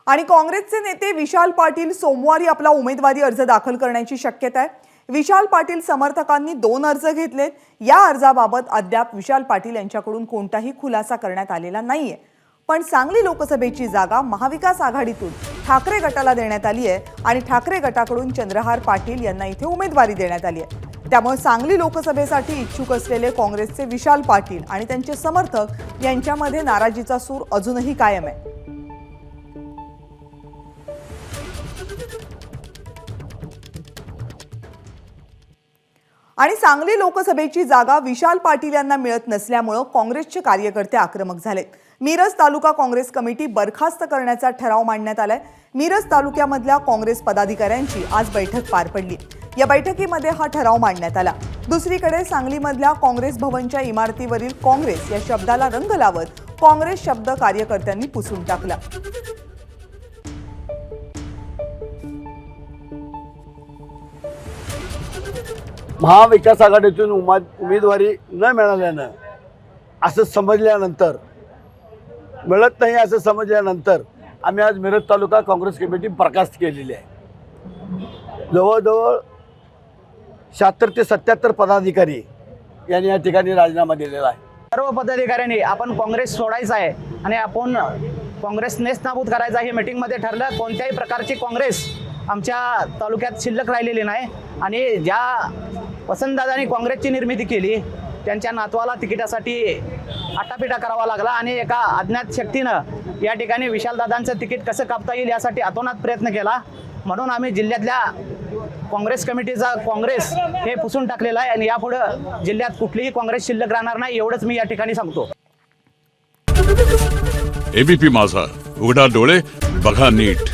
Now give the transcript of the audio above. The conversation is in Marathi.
आणि काँग्रेसचे नेते विशाल पाटील सोमवारी आपला उमेदवारी अर्ज दाखल करण्याची शक्यता आहे। विशाल पाटील समर्थकांनी 2 अर्ज घेतलेत। या अर्जाबाबत अद्याप विशाल पाटील यांच्याकडून कोणताही खुलासा करण्यात आलेला नाहीये। पण सांगली लोकसभेची जागा महाविकास आघाडीतून ठाकरे गटाला देण्यात आली आहे आणि ठाकरे गटाकडून चंद्रहार पाटील यांना इथे उमेदवारी देण्यात आली आहे। त्यामुळे सांगली लोकसभेसाठी इच्छुक असलेले काँग्रेसचे विशाल पाटील आणि त्यांचे समर्थक यांच्यामध्ये नाराजीचा सूर अजूनही कायम आहे। आणि सांगली लोकसभेची जागा विशाल पाटील यांना मिळत नसल्यामुळे काँग्रेसचे कार्यकर्ते आक्रमक झालेत। मिरज तालुका काँग्रेस कमिटी बरखास्त करण्याचा ठराव मांडण्यात आलाय। मिरज तालुक्यामधल्या काँग्रेस पदाधिकाऱ्यांची आज बैठक पार पडली। या बैठकीमध्ये हा ठराव मांडण्यात आला। दुसरीकडे सांगलीमधल्या काँग्रेस भवनच्या इमारतीवरील काँग्रेस या शब्दाला रंग लावत काँग्रेस शब्द कार्यकर्त्यांनी पुसून टाकला। महाविकास आघाडीतून उमेदवारी न मिळाल्यानं असं समजल्यानंतर मिळत नाही असं समजल्यानंतर आम्ही आज मिरज तालुका काँग्रेस कमिटी बरखास्त केलेली आहे। जवळजवळ 76 ते 77 पदाधिकारी यांनी या ठिकाणी राजीनामा दिलेला आहे। सर्व पदाधिकाऱ्यांनी आपण काँग्रेस सोडायचं आहे आणि आपण काँग्रेस नेस्तनाबूत करायचं हे मीटिंगमध्ये ठरलं। कोणत्याही प्रकारची काँग्रेस आमच्या तालुक्यात शिल्लक राहिलेली नाही आणि ज्या वसंतदादांनी काँग्रेसची निर्मिती केली त्यांच्या नातवाला तिकिटासाठी आटापिटा करावा लागला आणि एका अज्ञात शक्तीनं या ठिकाणी विशालदादांचं तिकीट कसं कापता येईल यासाठी अतोनात प्रयत्न केला। म्हणून आम्ही जिल्ह्यातल्या काँग्रेस कमिटीचा काँग्रेस हे पुसून टाकलेलं आहे आणि यापुढे जिल्ह्यात कुठलीही काँग्रेस शिल्लक राहणार नाही एवढंच मी या ठिकाणी सांगतो। एबीपी माझा, उघडा डोळे बघा नीट।